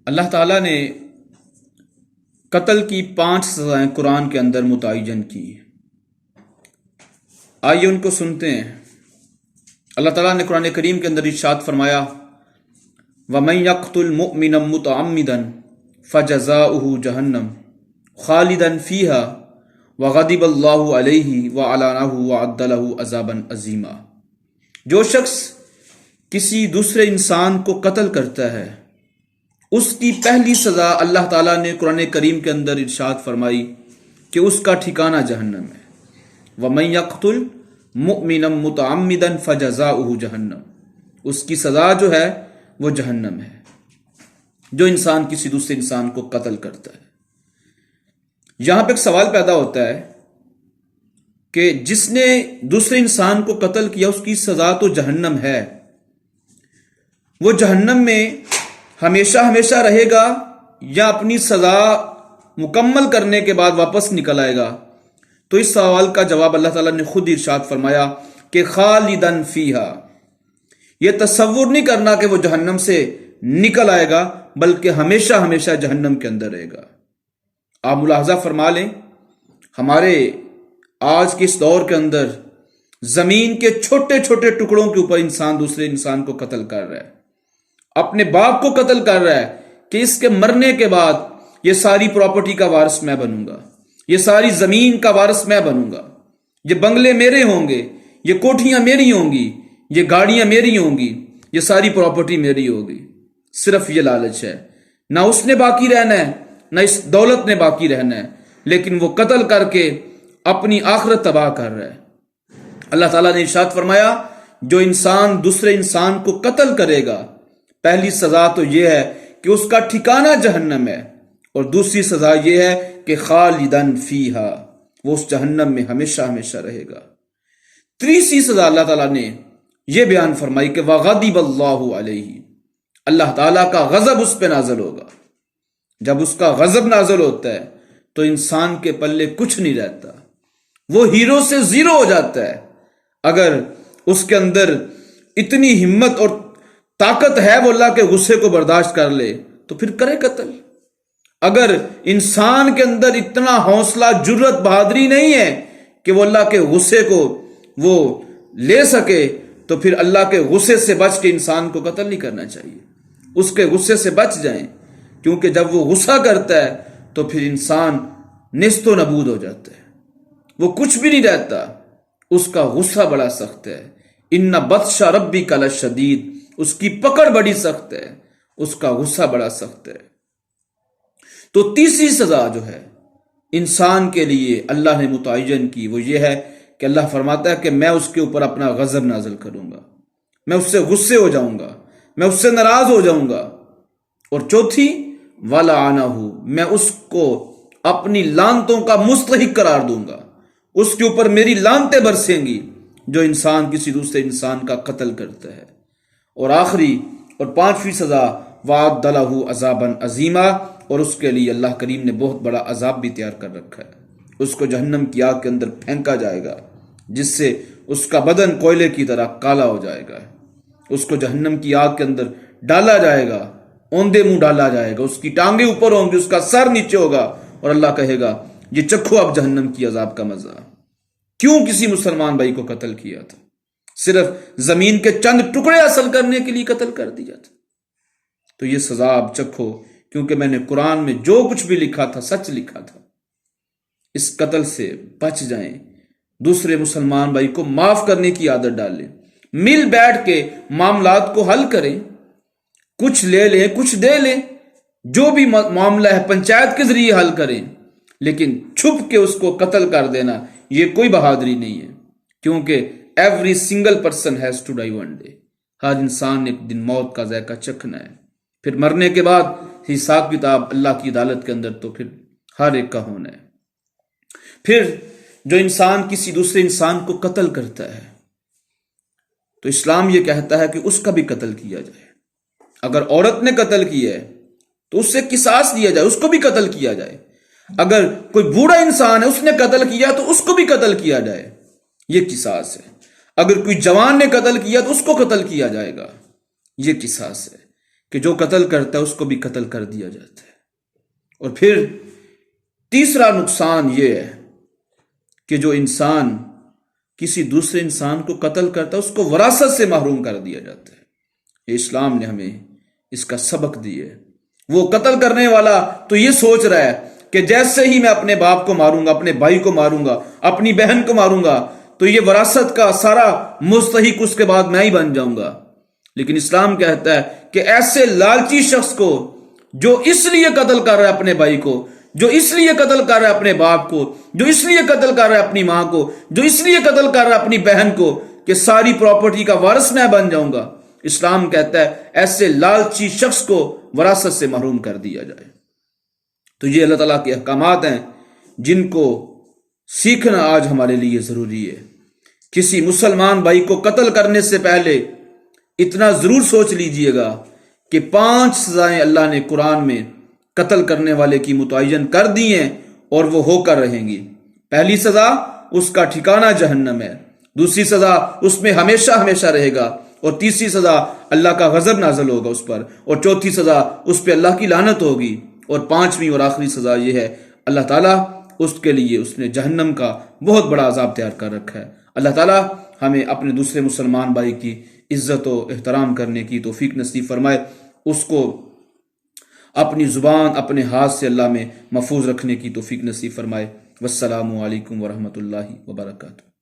اللہ تعالیٰ نے قتل کی 5 سزائیں قرآن کے اندر متعین کی۔ آئیے ان کو سنتے ہیں۔ اللہ تعالیٰ نے قرآن کریم کے اندر ارشاد فرمایا وَمَن يَقْتُلْ مُؤْمِنًا مُتَعَمِّدًا فَجَزَاؤُهُ جَهَنَّمُ خَالِدًا فِيهَا وَغَضِبَ اللَّهُ عَلَيْهِ وَأَلَانَهُ وَأَعَدَّ لَهُ عَذَابًا عَظِيمًا۔ جو شخص کسی دوسرے انسان کو قتل کرتا ہے اس کی پہلی سزا اللہ تعالیٰ نے قرآن کریم کے اندر ارشاد فرمائی کہ اس کا ٹھکانہ جہنم ہے۔ وَمَن يَقْتُلْ مُؤْمِنًا مُتَعَمِّدًا فَجَزَاؤُهُ جَهَنَّمُ، اس کی سزا جو ہے وہ جہنم ہے۔ جو انسان کسی دوسرے انسان کو قتل کرتا ہے، یہاں پہ ایک سوال پیدا ہوتا ہے کہ جس نے دوسرے انسان کو قتل کیا اس کی سزا تو جہنم ہے، وہ جہنم میں ہمیشہ ہمیشہ رہے گا یا اپنی سزا مکمل کرنے کے بعد واپس نکل آئے گا؟ تو اس سوال کا جواب اللہ تعالیٰ نے خود ارشاد فرمایا کہ خالدن فیہا، یہ تصور نہیں کرنا کہ وہ جہنم سے نکل آئے گا بلکہ ہمیشہ ہمیشہ جہنم کے اندر رہے گا۔ آپ ملاحظہ فرما لیں، ہمارے آج کے اس دور کے اندر زمین کے چھوٹے چھوٹے ٹکڑوں کے اوپر انسان دوسرے انسان کو قتل کر رہا ہے، اپنے باپ کو قتل کر رہا ہے کہ اس کے مرنے کے بعد یہ ساری پراپرٹی کا وارث میں بنوں گا، یہ ساری زمین کا وارث میں بنوں گا، یہ بنگلے میرے ہوں گے، یہ کوٹھیاں میری ہوں گی، یہ گاڑیاں میری ہوں گی، یہ ساری پراپرٹی میری ہوگی۔ صرف یہ لالچ ہے، نہ اس نے باقی رہنا ہے نہ اس دولت نے باقی رہنا ہے، لیکن وہ قتل کر کے اپنی آخرت تباہ کر رہا ہے۔ اللہ تعالیٰ نے ارشاد فرمایا جو انسان دوسرے انسان کو قتل کرے گا پہلی سزا تو یہ ہے کہ اس کا ٹھکانہ جہنم ہے، اور دوسری سزا یہ ہے کہ خالدن فیہا، وہ اس جہنم میں ہمیشہ ہمیشہ رہے گا۔ تیسری سزا اللہ تعالیٰ نے یہ بیان فرمائی کہ وَغَضِبَ اللَّهُ عَلَيْهِ، اللہ تعالیٰ کا غضب اس پہ نازل ہوگا۔ جب اس کا غضب نازل ہوتا ہے تو انسان کے پلے کچھ نہیں رہتا، وہ ہیرو سے زیرو ہو جاتا ہے۔ اگر اس کے اندر اتنی ہمت اور طاقت ہے وہ اللہ کے غصے کو برداشت کر لے تو پھر کرے قتل۔ اگر انسان کے اندر اتنا حوصلہ، جرت، بہادری نہیں ہے کہ وہ اللہ کے غصے کو وہ لے سکے تو پھر اللہ کے غصے سے بچ کے انسان کو قتل نہیں کرنا چاہیے، اس کے غصے سے بچ جائیں، کیونکہ جب وہ غصہ کرتا ہے تو پھر انسان نیست و نبود ہو جاتا ہے، وہ کچھ بھی نہیں رہتا، اس کا غصہ بڑا سخت ہے۔ ان بطش ربک لشدید، اس کی پکڑ بڑی سخت ہے، اس کا غصہ بڑا سخت ہے۔ تو تیسری سزا جو ہے انسان کے لیے اللہ نے متعین کی وہ یہ ہے کہ اللہ فرماتا ہے کہ میں اس کے اوپر اپنا غضب نازل کروں گا، میں اس سے غصے ہو جاؤں گا، میں اس سے ناراض ہو جاؤں گا۔ اور چوتھی وَلَعَنَهُ، میں اس کو اپنی لعنتوں کا مستحق قرار دوں گا، اس کے اوپر میری لعنتیں برسیں گی جو انسان کسی دوسرے انسان کا قتل کرتا ہے۔ اور آخری اور 5ویں سزا وَأَعَدَّ لَهُ عَذَابًا عَظِيمًا، اور اس کے لیے اللہ کریم نے بہت بڑا عذاب بھی تیار کر رکھا ہے۔ اس کو جہنم کی آگ کے اندر پھینکا جائے گا جس سے اس کا بدن کوئلے کی طرح کالا ہو جائے گا، اس کو جہنم کی آگ کے اندر ڈالا جائے گا، اوندے منہ ڈالا جائے گا، اس کی ٹانگیں اوپر ہوں گی، اس کا سر نیچے ہوگا، اور اللہ کہے گا یہ چکھو اب جہنم کی عذاب کا مزہ۔ کیوں کسی مسلمان بھائی کو قتل کیا تھا؟ صرف زمین کے چند ٹکڑے حاصل کرنے کے لیے قتل کر دیا تھا۔ تو یہ سزا اب چکھو، کیونکہ میں نے قرآن میں جو کچھ بھی لکھا تھا سچ لکھا تھا۔ اس قتل سے بچ جائیں، دوسرے مسلمان بھائی کو معاف کرنے کی عادت ڈالیں، مل بیٹھ کے معاملات کو حل کریں، کچھ لے لیں کچھ دے لیں، جو بھی معاملہ ہے پنچایت کے ذریعے حل کریں، لیکن چھپ کے اس کو قتل کر دینا یہ کوئی بہادری نہیں ہے، کیونکہ every single person has to die one day, ہر انسان نے ایک دن موت کا ذائقہ چکھنا ہے، پھر مرنے کے بعد حساب کتاب اللہ کی عدالت کے اندر تو پھر ہر ایک کا ہونا ہے۔ پھر جو انسان کسی دوسرے انسان کو قتل کرتا ہے تو اسلام یہ کہتا ہے کہ اس کا بھی قتل کیا جائے۔ اگر عورت نے قتل کیا ہے تو اس سے قصاص لیا جائے، اس کو بھی قتل کیا جائے۔ اگر کوئی بوڑھا انسان ہے اس نے قتل کیا تو اس کو بھی قتل کیا جائے، یہ قصاص ہے۔ اگر کوئی جوان نے قتل کیا تو اس کو قتل کیا جائے گا، یہ قصاص ہے۔ کہ جو قتل کرتا ہے اس کو بھی قتل کر دیا جاتا ہے۔ اور پھر تیسرا نقصان یہ ہے کہ جو انسان کسی دوسرے انسان کو قتل کرتا ہے اس کو وراثت سے محروم کر دیا جاتا ہے۔ یہ اسلام نے ہمیں اس کا سبق دی ہے۔ وہ قتل کرنے والا تو یہ سوچ رہا ہے کہ جیسے ہی میں اپنے باپ کو ماروں گا، اپنے بھائی کو ماروں گا، اپنی بہن کو ماروں گا تو یہ وراثت کا سارا مستحق اس کے بعد میں ہی بن جاؤں گا۔ لیکن اسلام کہتا ہے کہ ایسے لالچی شخص کو جو اس لیے قتل کر رہا ہے اپنے بھائی کو، جو اس لیے قتل کر رہا ہے اپنے باپ کو، جو اس لیے قتل کر رہا ہے اپنی ماں کو، جو اس لیے قتل کر رہا ہے اپنی بہن کو کہ ساری پراپرٹی کا وارث میں بن جاؤں گا، اسلام کہتا ہے ایسے لالچی شخص کو وراثت سے محروم کر دیا جائے۔ تو یہ اللہ تعالیٰ کے احکامات ہیں جن کو سیکھنا آج ہمارے لیے ضروری ہے۔ کسی مسلمان بھائی کو قتل کرنے سے پہلے اتنا ضرور سوچ لیجئے گا کہ 5 سزائیں اللہ نے قرآن میں قتل کرنے والے کی متعین کر دی ہیں اور وہ ہو کر رہیں گی۔ پہلی سزا اس کا ٹھکانہ جہنم ہے، دوسری سزا اس میں ہمیشہ ہمیشہ رہے گا، اور تیسری سزا اللہ کا غضب نازل ہوگا اس پر، اور چوتھی سزا اس پہ اللہ کی لعنت ہوگی، اور 5ویں اور آخری سزا یہ ہے اللہ تعالیٰ اس کے لیے اس نے جہنم کا بہت بڑا عذاب تیار کر رکھا ہے۔ اللہ تعالیٰ ہمیں اپنے دوسرے مسلمان بھائی کی عزت و احترام کرنے کی توفیق نصیب فرمائے، اس کو اپنی زبان اپنے ہاتھ سے اللہ میں محفوظ رکھنے کی توفیق نصیب فرمائے۔ والسلام علیکم ورحمۃ اللہ وبرکاتہ۔